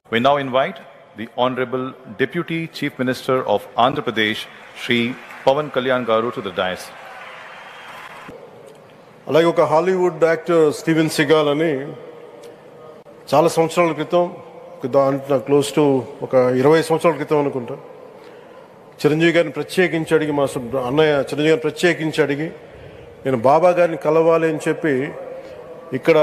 We now invite the Honorable Deputy Chief Minister of Andhra Pradesh, Shri Pawan Kalyan Garu, to the dais. అలాగే ఒక Hollywood actor Steven Seagal అని చాలా సంవత్సరాల క్రితం, close to ఒక 20 సంవత్సరాల క్రితం అనుకుంటా, చిరంజీవి గారిని ప్రత్యేకించి అడిగి, మా అన్నయ్య చిరంజీవి గారిని ప్రత్యేకించి అడిగి నేను బాబా గారిని కలవాలి అని చెప్పి ఇక్కడ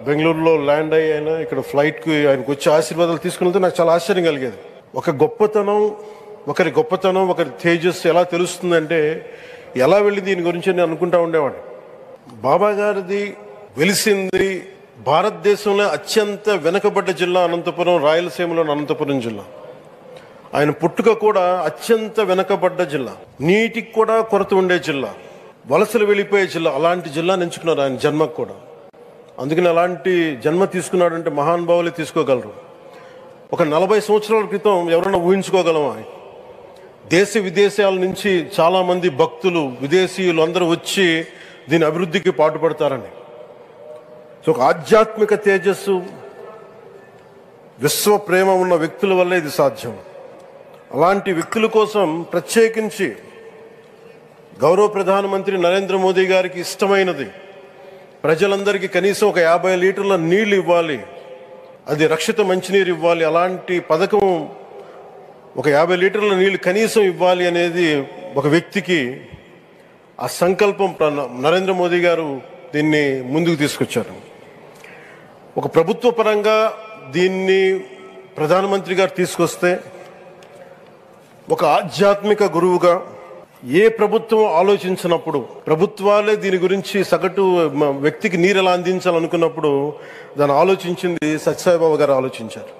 బెంగళూరులో ల్యాండ్ అయినా ఇక్కడ ఫ్లైట్కి ఆయనకు వచ్చి ఆశీర్వాదాలు తీసుకున్నది నాకు చాలా ఆశ్చర్యం కలిగేది. ఒకరి గొప్పతనం ఒకరి తేజస్సు ఎలా తెలుస్తుందంటే ఎలా వెళ్ళి దీని గురించి నేను అనుకుంటా ఉండేవాడిని. బాబా గారిది వెలిసింది భారతదేశంలో అత్యంత వెనుకబడ్డ జిల్లా అనంతపురం, రాయలసీమలోని అనంతపురం జిల్లా. ఆయన పుట్టుక కూడా అత్యంత వెనుకబడ్డ జిల్లా, నీటికి కూడా కొరత ఉండే జిల్లా, వలసలు వెళ్ళిపోయే జిల్లా. అలాంటి జిల్లాని ఎంచుకున్నారు ఆయన జన్మకు కూడా. అందుకని అలాంటి జన్మ తీసుకున్నాడంటే మహానుభావులే తీసుకోగలరు. ఒక 40 సంవత్సరాల క్రితం ఎవరైనా ఊహించుకోగలమా? దేశ విదేశాల నుంచి చాలామంది భక్తులు, విదేశీయులు అందరూ వచ్చి దీని అభివృద్ధికి పాటుపడతారని. సో ఒక ఆధ్యాత్మిక తేజస్సు, విశ్వ ప్రేమ ఉన్న వ్యక్తుల వల్లే ఇది సాధ్యం. అలాంటి వ్యక్తుల కోసం ప్రత్యేకించి గౌరవ ప్రధానమంత్రి నరేంద్ర మోదీ గారికి ఇష్టమైనది ప్రజలందరికీ కనీసం ఒక 50 లీటర్ల నీళ్లు ఇవ్వాలి, అది రక్షిత మంచినీరు ఇవ్వాలి. అలాంటి పథకం, ఒక 50 లీటర్ల నీళ్లు కనీసం ఇవ్వాలి అనేది ఒక వ్యక్తికి ఆ సంకల్పం నరేంద్ర మోదీ గారు దీన్ని ముందుకు తీసుకొచ్చారు. ఒక ప్రభుత్వ పరంగా దీన్ని ప్రధానమంత్రి గారు తీసుకొస్తే, ఒక ఆధ్యాత్మిక గురువుగా ఏ ప్రభుత్వం ఆలోచించినప్పుడు, ప్రభుత్వాలే దీని గురించి సగటు వ్యక్తికి నీరు ఎలా అందించాలనుకున్నప్పుడు దాన్ని ఆలోచించింది సత్యసాయిబాబా గారు ఆలోచించారు.